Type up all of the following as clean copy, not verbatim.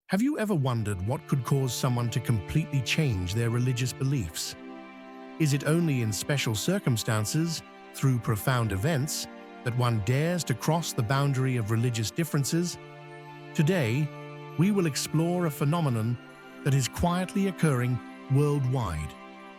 Have you ever wondered what could cause someone to completely change their religious beliefs? Is it only in special circumstances, through profound events, that one dares to cross the boundary of religious differences? Today, we will explore a phenomenon that is quietly occurring worldwide: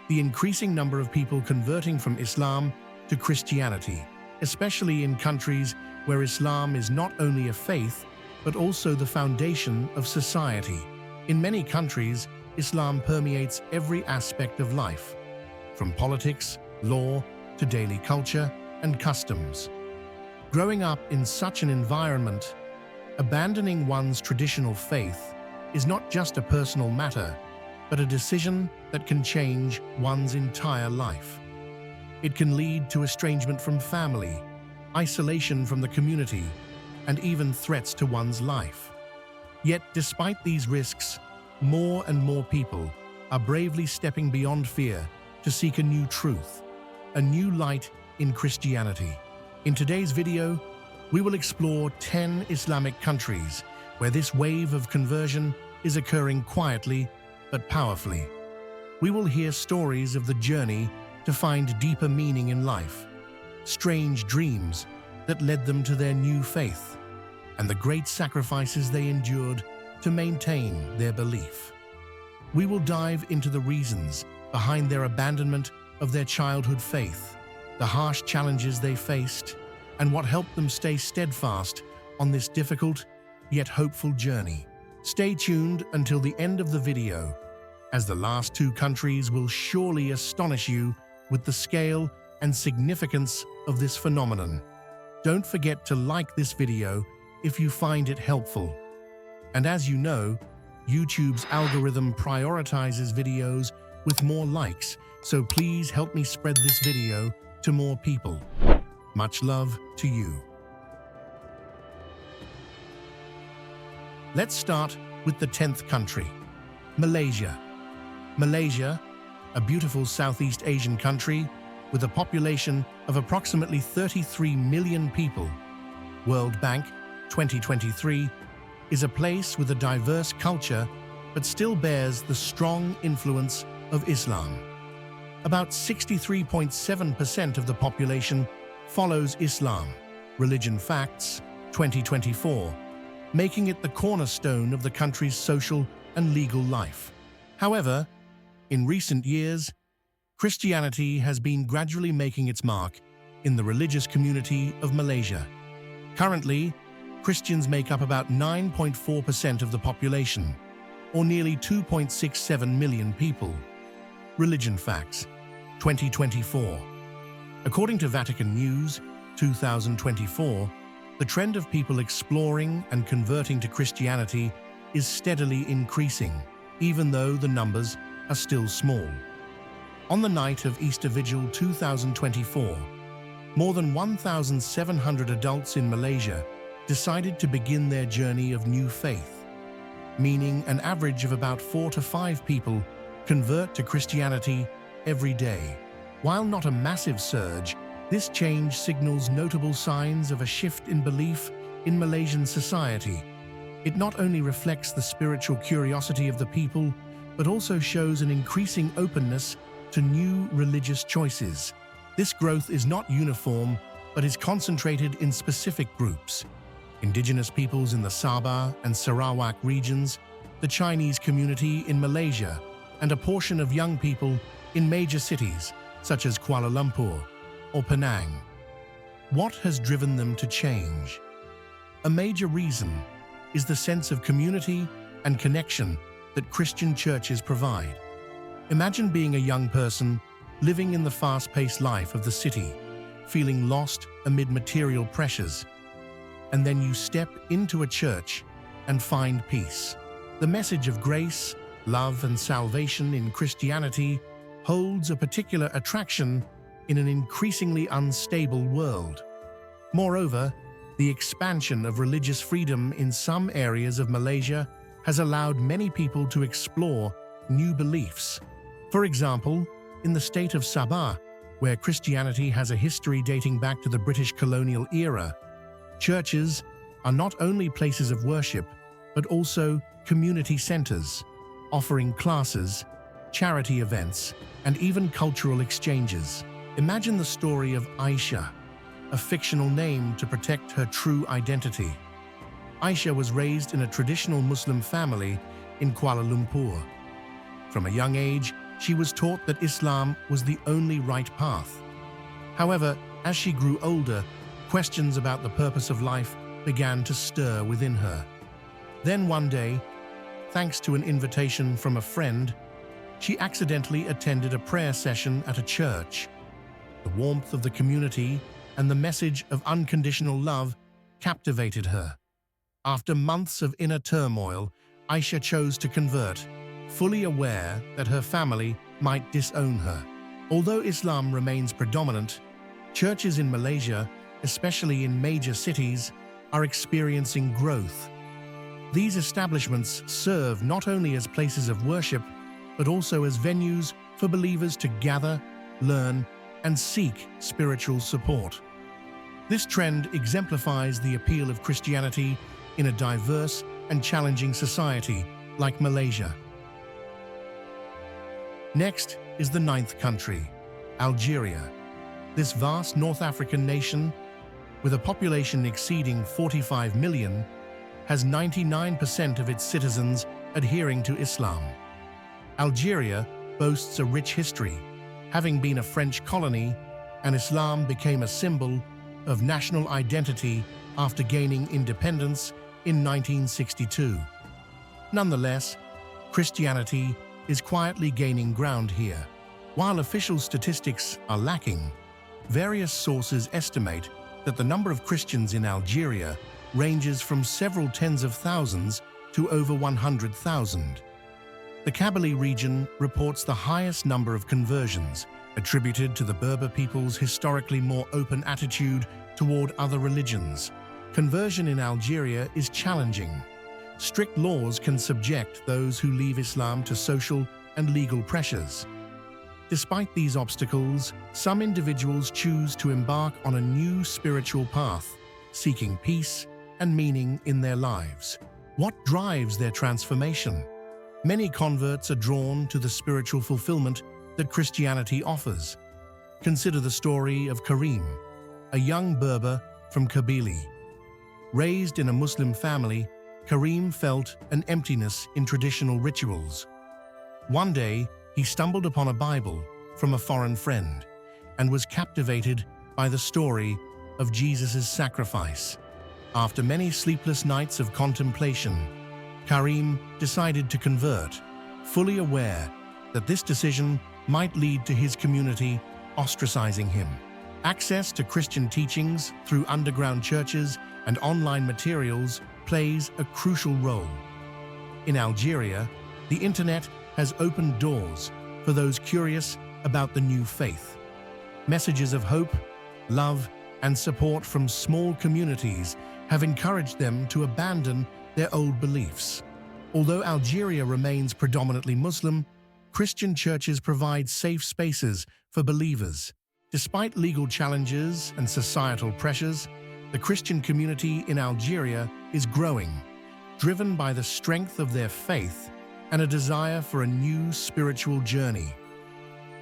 the increasing number of people converting from Islam to Christianity, especially in countries where Islam is not only a faith, but also the foundation of society. In many countries, Islam permeates every aspect of life, from politics, law, to daily culture and customs. Growing up in such an environment, abandoning one's traditional faith is not just a personal matter, but a decision that can change one's entire life. It can lead to estrangement from family, isolation from the community, and even threats to one's life. Yet, despite these risks, more and more people are bravely stepping beyond fear to seek a new truth, a new light in Christianity. In today's video, we will explore 10 Islamic countries where this wave of conversion is occurring quietly but powerfully. We will hear stories of the journey to find deeper meaning in life, strange dreams that led them to their new faith, and the great sacrifices they endured to maintain their belief. We will dive into the reasons behind their abandonment of their childhood faith, the harsh challenges they faced, and what helped them stay steadfast on this difficult yet hopeful journey. Stay tuned until the end of the video, as the last two countries will surely astonish you with the scale and significance of this phenomenon. Don't forget to like this video if you find it helpful. And as you know, YouTube's algorithm prioritizes videos with more likes, so please help me spread this video to more people. Much love to you. Let's start with the 10th country, Malaysia. Malaysia, a beautiful Southeast Asian country with a population of approximately 33 million people. World Bank 2023 is a place with a diverse culture but still bears the strong influence of Islam. About 63.7% of the population follows Islam, Religion Facts 2024, making it the cornerstone of the country's social and legal life. However, in recent years, Christianity has been gradually making its mark in the religious community of Malaysia. Currently, Christians make up about 9.4% of the population, or nearly 2.67 million people. Religion Facts 2024. According to Vatican News 2024, the trend of people exploring and converting to Christianity is steadily increasing, even though the numbers are still small. On the night of Easter Vigil 2024, more than 1,700 adults in Malaysia decided to begin their journey of new faith, meaning an average of about 4 to 5 people convert to Christianity every day. While not a massive surge, this change signals notable signs of a shift in belief in Malaysian society. It not only reflects the spiritual curiosity of the people, but also shows an increasing openness to new religious choices. This growth is not uniform, but is concentrated in specific groups: indigenous peoples in the Sabah and Sarawak regions, the Chinese community in Malaysia, and a portion of young people in major cities such as Kuala Lumpur or Penang. What has driven them to change? A major reason is the sense of community and connection that Christian churches provide. Imagine being a young person living in the fast-paced life of the city, feeling lost amid material pressures, and then you step into a church and find peace. The message of grace, love, and salvation in Christianity holds a particular attraction in an increasingly unstable world. Moreover, the expansion of religious freedom in some areas of Malaysia has allowed many people to explore new beliefs. For example, in the state of Sabah, where Christianity has a history dating back to the British colonial era, churches are not only places of worship, but also community centers, offering classes, charity events, and even cultural exchanges. Imagine the story of Aisha, a fictional name to protect her true identity. Aisha was raised in a traditional Muslim family in Kuala Lumpur. From a young age, she was taught that Islam was the only right path. However, as she grew older, questions about the purpose of life began to stir within her. Then one day, thanks to an invitation from a friend, she accidentally attended a prayer session at a church. The warmth of the community and the message of unconditional love captivated her. After months of inner turmoil, Aisha chose to convert, fully aware that her family might disown her. Although Islam remains predominant, churches in Malaysia, especially in major cities, are experiencing growth. These establishments serve not only as places of worship, but also as venues for believers to gather, learn, and seek spiritual support. This trend exemplifies the appeal of Christianity in a diverse and challenging society like Malaysia. Next is the 9th country, Algeria. This vast North African nation, with a population exceeding 45 million, has 99% of its citizens adhering to Islam. Algeria boasts a rich history, having been a French colony, and Islam became a symbol of national identity after gaining independence in 1962. Nonetheless, Christianity is quietly gaining ground here. While official statistics are lacking, various sources estimate that the number of Christians in Algeria ranges from several tens of thousands to over 100,000. The Kabylie region reports the highest number of conversions, attributed to the Berber people's historically more open attitude toward other religions. Conversion in Algeria is challenging. Strict laws can subject those who leave Islam to social and legal pressures. Despite these obstacles, some individuals choose to embark on a new spiritual path, seeking peace and meaning in their lives. What drives their transformation? Many converts are drawn to the spiritual fulfillment that Christianity offers. Consider the story of Karim, a young Berber from Kabylie. Raised in a Muslim family, Karim felt an emptiness in traditional rituals. One day, he stumbled upon a Bible from a foreign friend and was captivated by the story of Jesus' sacrifice. After many sleepless nights of contemplation, Karim decided to convert, fully aware that this decision might lead to his community ostracizing him. Access to Christian teachings through underground churches and online materials plays a crucial role. In Algeria, the internet has opened doors for those curious about the new faith. Messages of hope, love, and support from small communities have encouraged them to abandon their old beliefs. Although Algeria remains predominantly Muslim, Christian churches provide safe spaces for believers. Despite legal challenges and societal pressures, the Christian community in Algeria is growing, driven by the strength of their faith and a desire for a new spiritual journey.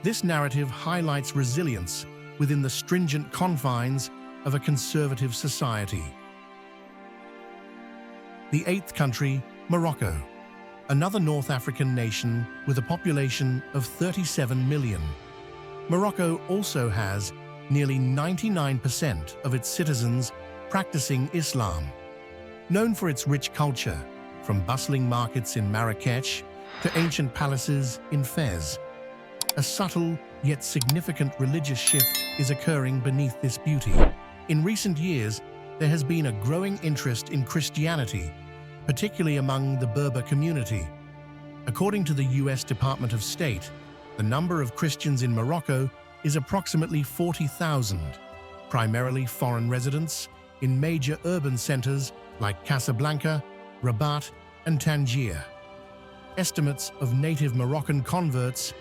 This narrative highlights resilience within the stringent confines of a conservative society. The 8th country, Morocco, another North African nation with a population of 37 million. Morocco also has nearly 99% of its citizens practicing Islam. Known for its rich culture, from bustling markets in Marrakech to ancient palaces in Fez, a subtle yet significant religious shift is occurring beneath this beauty. In recent years, there has been a growing interest in Christianity, particularly among the Berber community. According to the US Department of State, the number of Christians in Morocco is approximately 40,000, primarily foreign residents in major urban centers like Casablanca, Rabat, and Tangier. Estimates of native Moroccan converts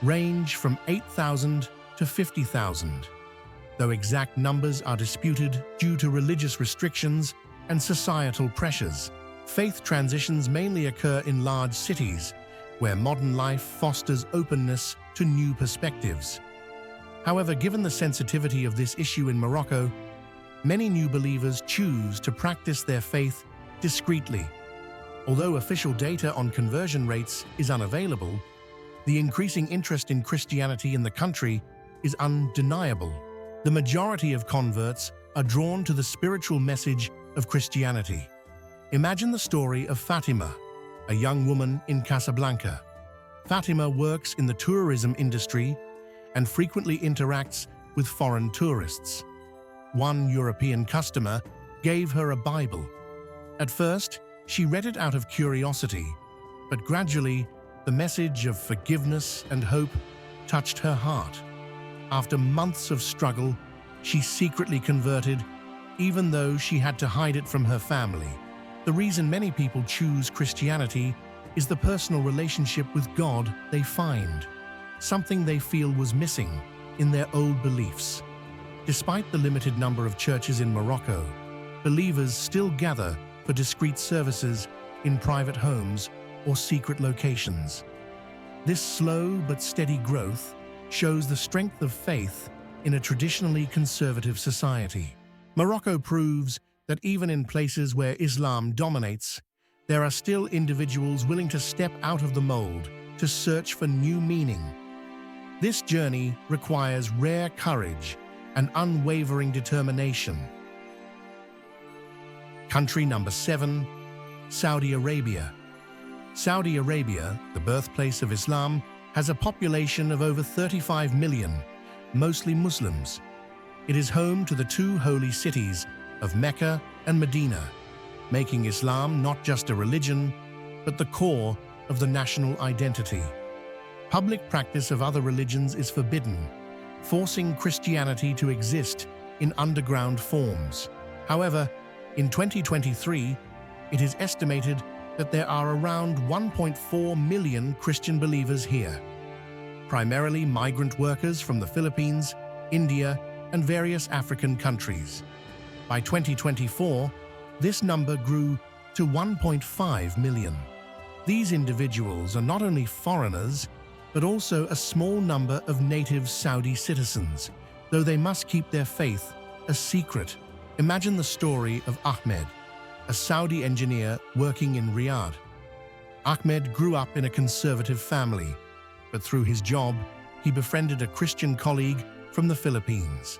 range from 8,000 to 50,000, though exact numbers are disputed due to religious restrictions and societal pressures. Faith transitions mainly occur in large cities, where modern life fosters openness to new perspectives. However, given the sensitivity of this issue in Morocco, many new believers choose to practice their faith discreetly. Although official data on conversion rates is unavailable, the increasing interest in Christianity in the country is undeniable. The majority of converts are drawn to the spiritual message of Christianity. Imagine the story of Fatima, a young woman in Casablanca. Fatima works in the tourism industry and frequently interacts with foreign tourists. One European customer gave her a Bible. At first, she read it out of curiosity, but gradually, the message of forgiveness and hope touched her heart. After months of struggle, she secretly converted, even though she had to hide it from her family. The reason many people choose Christianity is the personal relationship with God they find, something they feel was missing in their old beliefs. Despite the limited number of churches in Morocco, believers still gather for discreet services in private homes or secret locations. This slow but steady growth shows the strength of faith in a traditionally conservative society. Morocco proves that even in places where Islam dominates, there are still individuals willing to step out of the mold to search for new meaning. This journey requires rare courage and unwavering determination. Country number 7, Saudi Arabia. Saudi Arabia, the birthplace of Islam, has a population of over 35 million, mostly Muslims. It is home to the two holy cities of Mecca and Medina, making Islam not just a religion, but the core of the national identity. Public practice of other religions is forbidden, forcing Christianity to exist in underground forms. However, in 2023, it is estimated that there are around 1.4 million Christian believers here, primarily migrant workers from the Philippines, India, and various African countries. By 2024, this number grew to 1.5 million. These individuals are not only foreigners, but also a small number of native Saudi citizens, though they must keep their faith a secret. Imagine the story of Ahmed, a Saudi engineer working in Riyadh. Ahmed grew up in a conservative family, but through his job, he befriended a Christian colleague from the Philippines.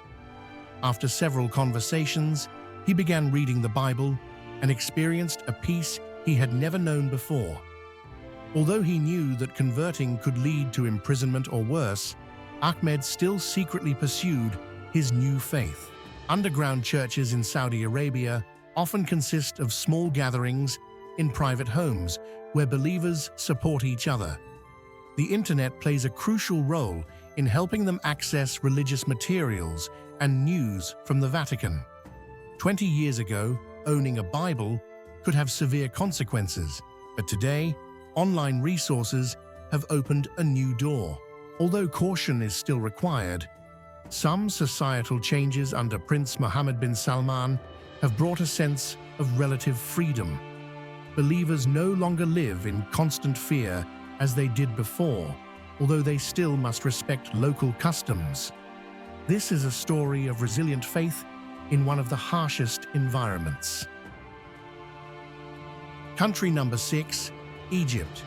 After several conversations, he began reading the Bible and experienced a peace he had never known before. Although he knew that converting could lead to imprisonment or worse, Ahmed still secretly pursued his new faith. Underground churches in Saudi Arabia often consist of small gatherings in private homes where believers support each other. The internet plays a crucial role in helping them access religious materials and news from the Vatican. 20 years ago, owning a Bible could have severe consequences, but today, online resources have opened a new door. Although caution is still required, some societal changes under Prince Mohammed bin Salman have brought a sense of relative freedom. Believers no longer live in constant fear as they did before, although they still must respect local customs. This is a story of resilient faith in one of the harshest environments. Country number 6, Egypt.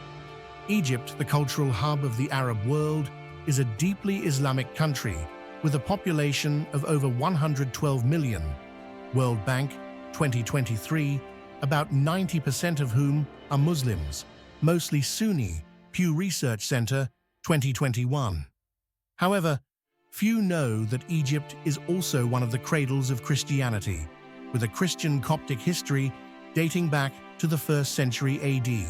Egypt, the cultural hub of the Arab world, is a deeply Islamic country with a population of over 112 million. World Bank, 2023, about 90% of whom are Muslims, mostly Sunni. Pew Research Center, 2021. However, few know that Egypt is also one of the cradles of Christianity, with a Christian Coptic history dating back to the 1st century AD.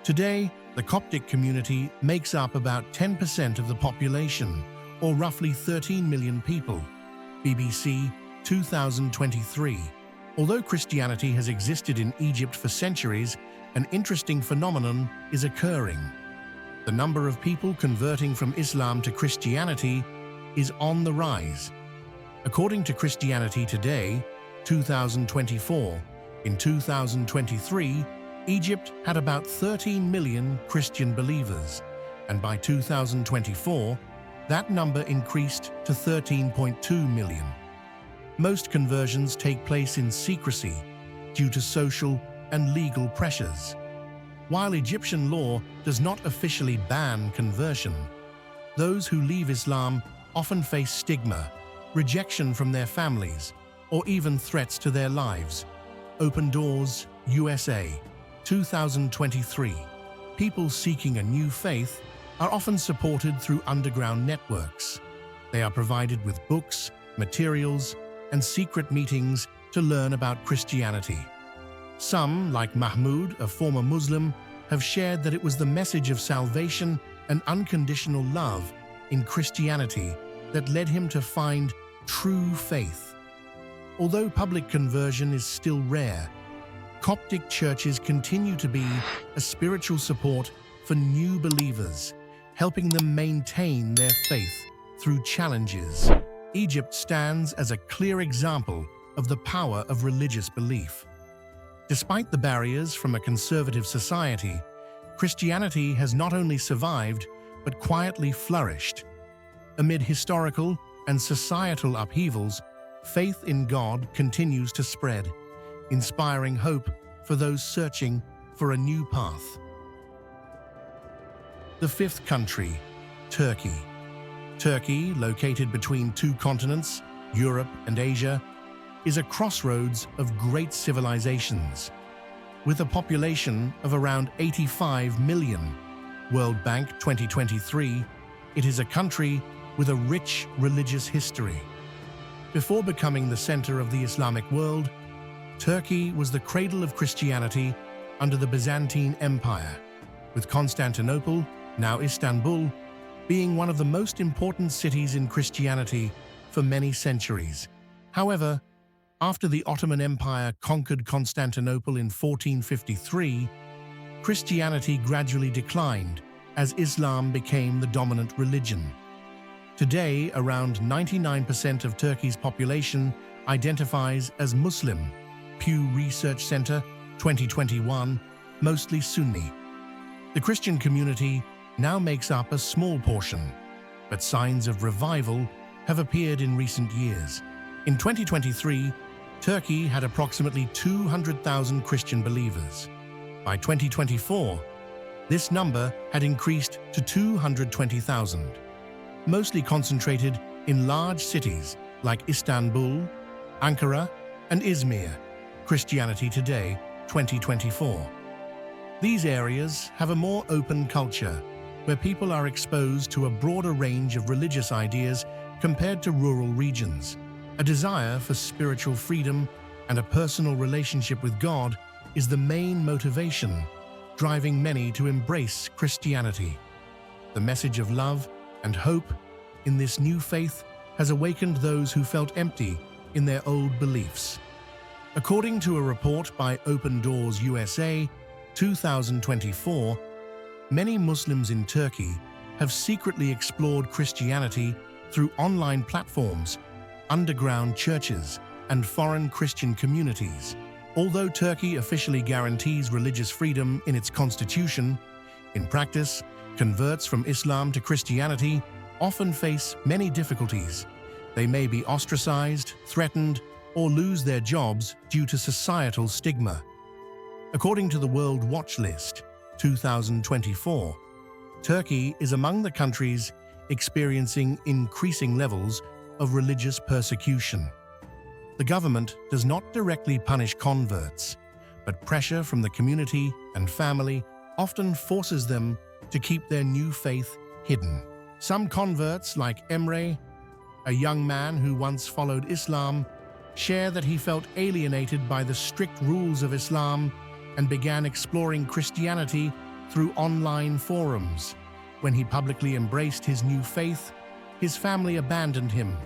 Today, the Coptic community makes up about 10% of the population, or roughly 13 million people. BBC, 2023. Although Christianity has existed in Egypt for centuries, an interesting phenomenon is occurring. The number of people converting from Islam to Christianity is on the rise. According to Christianity Today, 2024, In 2023, Egypt had about 13 million Christian believers, and by 2024, that number increased to 13.2 million. Most conversions take place in secrecy due to social and legal pressures. While Egyptian law does not officially ban conversion, those who leave Islam often face stigma, rejection from their families, or even threats to their lives. Open Doors, USA, 2023. People seeking a new faith are often supported through underground networks. They are provided with books, materials, and secret meetings to learn about Christianity. Some, like Mahmoud, a former Muslim, have shared that it was the message of salvation and unconditional love in Christianity that led him to find true faith. Although public conversion is still rare, Coptic churches continue to be a spiritual support for new believers, helping them maintain their faith through challenges. Egypt stands as a clear example of the power of religious belief. Despite the barriers from a conservative society, Christianity has not only survived, but quietly flourished. Amid historical and societal upheavals, faith in God continues to spread, inspiring hope for those searching for a new path. The fifth country, Turkey. Turkey, located between two continents, Europe and Asia, is a crossroads of great civilizations. With a population of around 85 million, World Bank 2023, it is a country with a rich religious history. Before becoming the center of the Islamic world, Turkey was the cradle of Christianity under the Byzantine Empire, with Constantinople, now Istanbul, being one of the most important cities in Christianity for many centuries. However, after the Ottoman Empire conquered Constantinople in 1453, Christianity gradually declined as Islam became the dominant religion. Today, around 99% of Turkey's population identifies as Muslim. Pew Research Center, 2021, mostly Sunni. The Christian community now makes up a small portion, but signs of revival have appeared in recent years. In 2023, Turkey had approximately 200,000 Christian believers. By 2024, this number had increased to 220,000, mostly concentrated in large cities like Istanbul, Ankara, and Izmir. Christianity Today, 2024. These areas have a more open culture, where people are exposed to a broader range of religious ideas compared to rural regions. A desire for spiritual freedom and a personal relationship with God is the main motivation, driving many to embrace Christianity. The message of love and hope in this new faith has awakened those who felt empty in their old beliefs. According to a report by Open Doors USA, 2024, many Muslims in Turkey have secretly explored Christianity through online platforms, underground churches, and foreign Christian communities. Although Turkey officially guarantees religious freedom in its constitution, in practice, converts from Islam to Christianity often face many difficulties. They may be ostracized, threatened, or lose their jobs due to societal stigma. According to the World Watch List, 2024, Turkey is among the countries experiencing increasing levels of religious persecution. The government does not directly punish converts, but pressure from the community and family often forces them to keep their new faith hidden. Some converts, like Emre, a young man who once followed Islam, share that he felt alienated by the strict rules of Islam and began exploring Christianity through online forums. When he publicly embraced his new faith, his family abandoned him,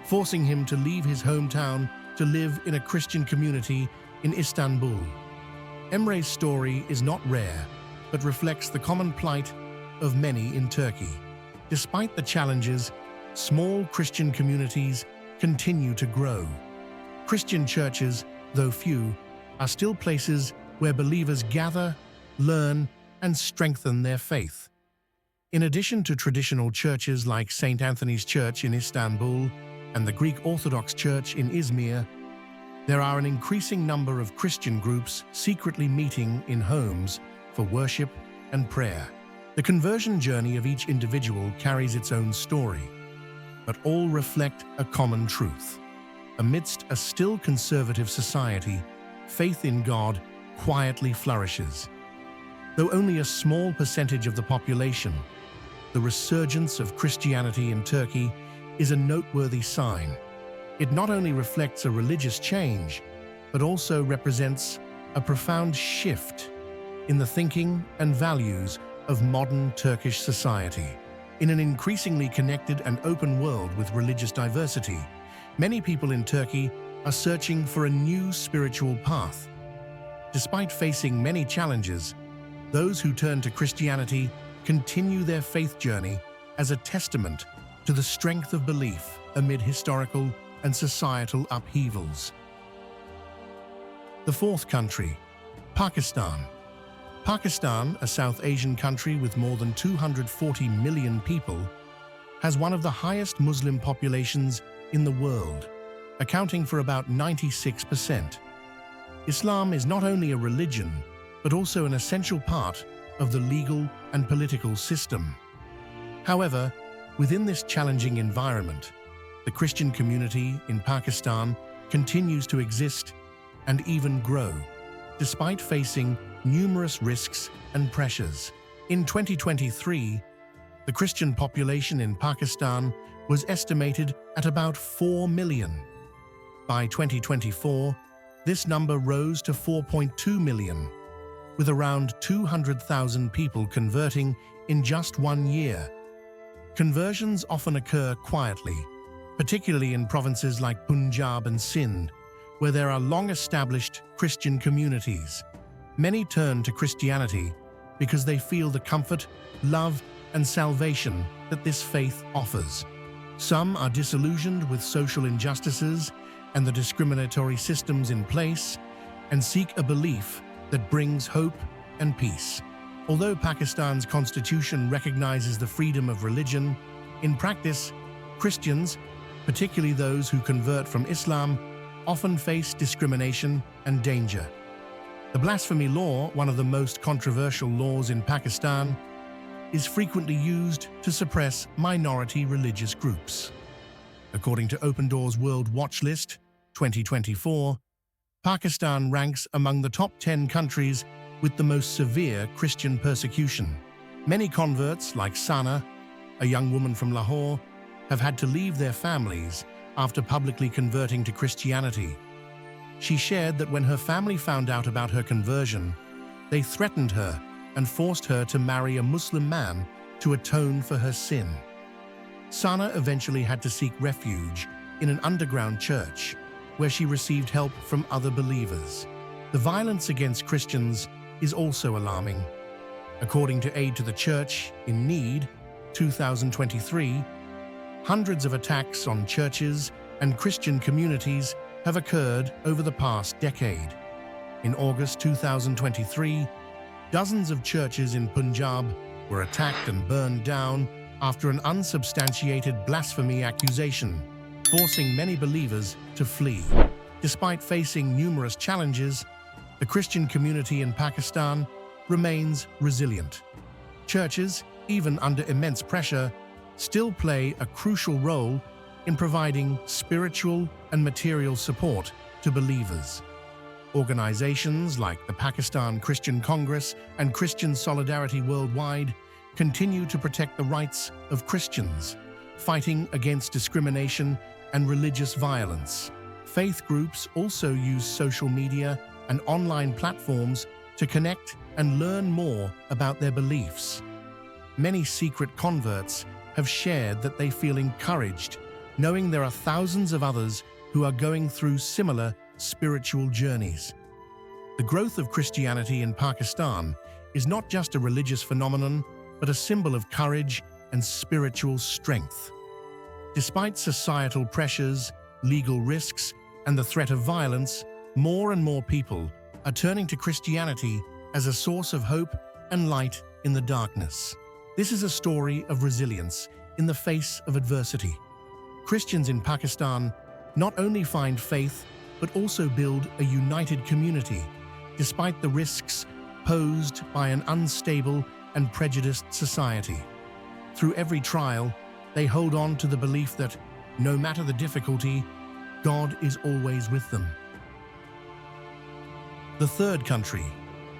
forcing him to leave his hometown to live in a Christian community in Istanbul. Emre's story is not rare, but reflects the common plight of many in Turkey. Despite the challenges, small Christian communities continue to grow. Christian churches, though few, are still places where believers gather, learn, and strengthen their faith. In addition to traditional churches like St. Anthony's Church in Istanbul and the Greek Orthodox Church in Izmir, there are an increasing number of Christian groups secretly meeting in homes for worship and prayer. The conversion journey of each individual carries its own story, but all reflect a common truth. Amidst a still conservative society, faith in God quietly flourishes. Though only a small percentage of the population, the resurgence of Christianity in Turkey is a noteworthy sign. It not only reflects a religious change, but also represents a profound shift in the thinking and values of modern Turkish society. In an increasingly connected and open world with religious diversity, many people in Turkey are searching for a new spiritual path. Despite facing many challenges, those who turn to Christianity continue their faith journey as a testament to the strength of belief amid historical and societal upheavals. The fourth country, Pakistan. Pakistan, a South Asian country with more than 240 million people, has one of the highest Muslim populations in the world, accounting for about 96%. Islam is not only a religion, but also an essential part of the legal and political system. However, within this challenging environment, the Christian community in Pakistan continues to exist and even grow, despite facing numerous risks and pressures. In 2023, the Christian population in Pakistan was estimated at about 4 million. By 2024, this number rose to 4.2 million, with around 200,000 people converting in just 1 year. Conversions often occur quietly, particularly in provinces like Punjab and Sindh, where there are long-established Christian communities. Many turn to Christianity because they feel the comfort, love, and salvation that this faith offers. Some are disillusioned with social injustices and the discriminatory systems in place and seek a belief that brings hope and peace. Although Pakistan's constitution recognizes the freedom of religion, in practice, Christians, particularly those who convert from Islam, often face discrimination and danger. The blasphemy law, one of the most controversial laws in Pakistan, is frequently used to suppress minority religious groups. According to Open Doors World Watch List 2024, Pakistan ranks among the top 10 countries with the most severe Christian persecution. Many converts, like Sana, a young woman from Lahore, have had to leave their families after publicly converting to Christianity. She shared that when her family found out about her conversion, they threatened her and forced her to marry a Muslim man to atone for her sin. Sana eventually had to seek refuge in an underground church, where she received help from other believers. The violence against Christians is also alarming. According to Aid to the Church in Need, 2023, hundreds of attacks on churches and Christian communities have occurred over the past decade. In August 2023, dozens of churches in Punjab were attacked and burned down after an unsubstantiated blasphemy accusation, forcing many believers to flee. Despite facing numerous challenges, the Christian community in Pakistan remains resilient. Churches, even under immense pressure, still play a crucial role in providing spiritual and material support to believers. Organizations like the Pakistan Christian Congress and Christian Solidarity Worldwide continue to protect the rights of Christians, fighting against discrimination and religious violence. Faith groups also use social media and online platforms to connect and learn more about their beliefs. Many secret converts have shared that they feel encouraged, knowing there are thousands of others who are going through similar spiritual journeys. The growth of Christianity in Pakistan is not just a religious phenomenon, but a symbol of courage and spiritual strength. Despite societal pressures, legal risks, and the threat of violence, more and more people are turning to Christianity as a source of hope and light in the darkness. This is a story of resilience in the face of adversity. Christians in Pakistan not only find faith, but also build a united community, despite the risks posed by an unstable and prejudiced society. Through every trial, they hold on to the belief that, no matter the difficulty, God is always with them. The third country,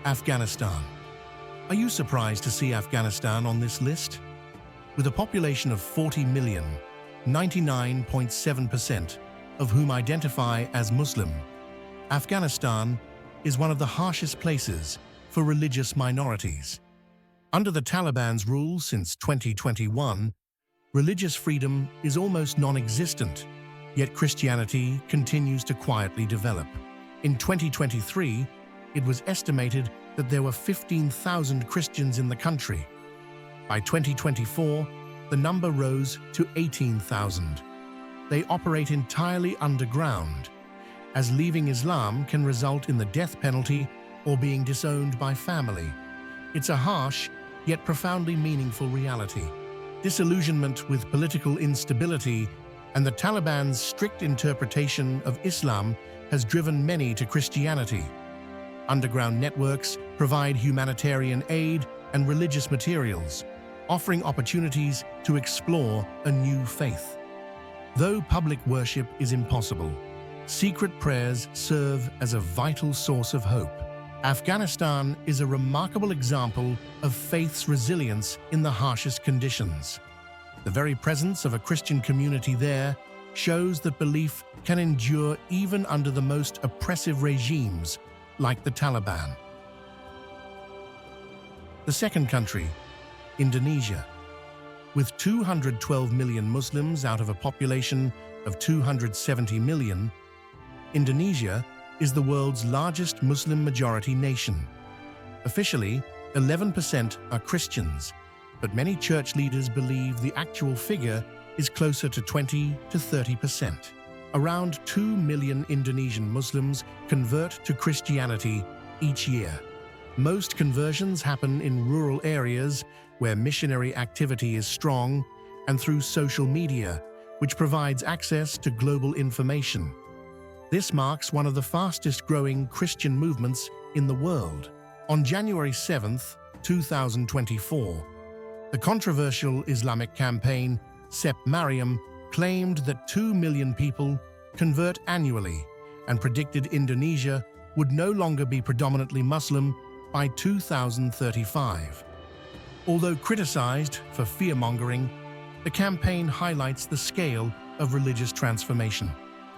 Afghanistan. Are you surprised to see Afghanistan on this list? With a population of 40 million, 99.7% of whom identify as Muslim, Afghanistan is one of the harshest places for religious minorities. Under the Taliban's rule since 2021, religious freedom is almost non-existent, yet Christianity continues to quietly develop. In 2023, it was estimated that there were 15,000 Christians in the country. By 2024, the number rose to 18,000. They operate entirely underground, as leaving Islam can result in the death penalty or being disowned by family. It's a harsh, yet profoundly meaningful reality. Disillusionment with political instability and the Taliban's strict interpretation of Islam has driven many to Christianity. Underground networks provide humanitarian aid and religious materials, offering opportunities to explore a new faith. Though public worship is impossible, secret prayers serve as a vital source of hope. Afghanistan is a remarkable example of faith's resilience in the harshest conditions. The very presence of a Christian community there shows that belief can endure even under the most oppressive regimes, like the Taliban. The second country, Indonesia. With 212 million Muslims out of a population of 270 million, Indonesia is the world's largest Muslim-majority nation. Officially, 11% are Christians, but many church leaders believe the actual figure is closer to 20 to 30%. Around 2 million Indonesian Muslims convert to Christianity each year. Most conversions happen in rural areas where missionary activity is strong and through social media, which provides access to global information. This marks one of the fastest-growing Christian movements in the world. On January 7, 2024, the controversial Islamic campaign Sep Mariam claimed that 2 million people convert annually and predicted Indonesia would no longer be predominantly Muslim by 2035. Although criticized for fear-mongering, the campaign highlights the scale of religious transformation.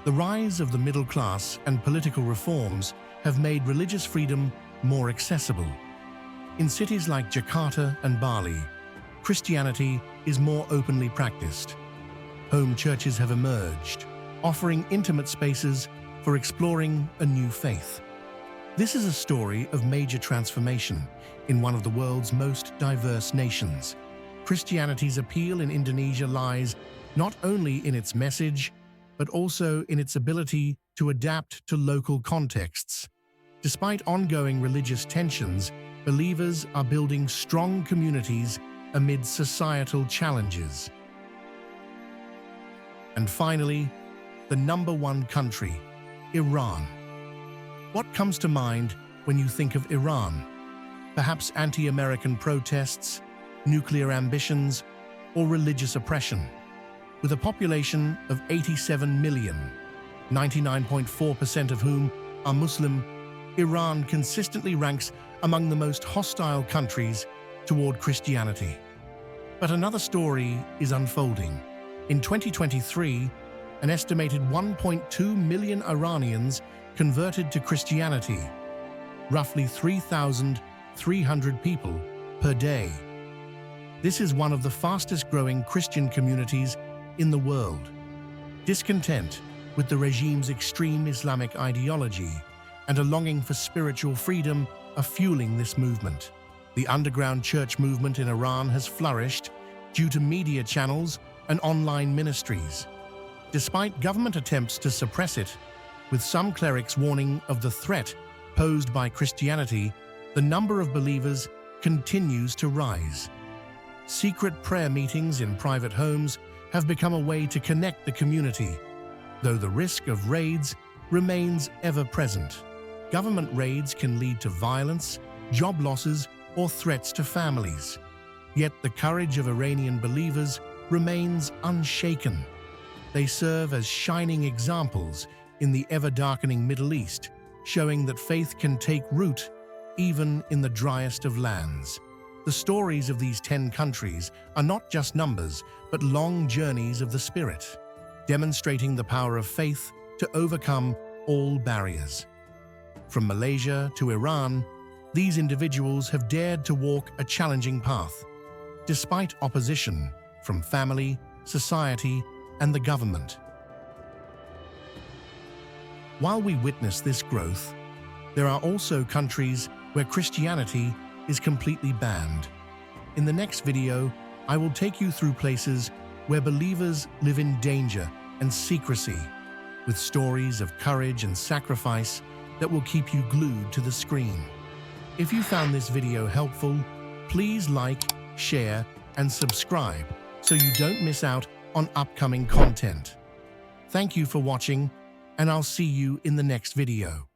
The rise of the middle class and political reforms have made religious freedom more accessible. In cities like Jakarta and Bali, Christianity is more openly practiced. Home churches have emerged, offering intimate spaces for exploring a new faith. This is a story of major transformation in one of the world's most diverse nations. Christianity's appeal in Indonesia lies not only in its message, but also in its ability to adapt to local contexts. Despite ongoing religious tensions, believers are building strong communities amid societal challenges. And finally, the number one country, Iran. What comes to mind when you think of Iran? Perhaps anti-American protests, nuclear ambitions, or religious oppression. With a population of 87 million, 99.4% of whom are Muslim, Iran consistently ranks among the most hostile countries toward Christianity. But another story is unfolding. In 2023, an estimated 1.2 million Iranians converted to Christianity, roughly 3,300 people per day. This is one of the fastest-growing Christian communities in the world. Discontent with the regime's extreme Islamic ideology and a longing for spiritual freedom are fueling this movement. The underground church movement in Iran has flourished due to media channels and online ministries. Despite government attempts to suppress it, with some clerics warning of the threat posed by Christianity, the number of believers continues to rise. Secret prayer meetings in private homes have become a way to connect the community, though the risk of raids remains ever present. Government raids can lead to violence, job losses, or threats to families. Yet the courage of Iranian believers remains unshaken. They serve as shining examples in the ever-darkening Middle East, showing that faith can take root even in the driest of lands. The stories of these 10 countries are not just numbers, but long journeys of the spirit, demonstrating the power of faith to overcome all barriers. From Malaysia to Iran, these individuals have dared to walk a challenging path, despite opposition from family, society, and the government. While we witness this growth, there are also countries where Christianity is completely banned. In the next video, I will take you through places where believers live in danger and secrecy, with stories of courage and sacrifice that will keep you glued to the screen. If you found this video helpful, please like, share, and subscribe so you don't miss out on upcoming content. Thank you for watching, and I'll see you in the next video.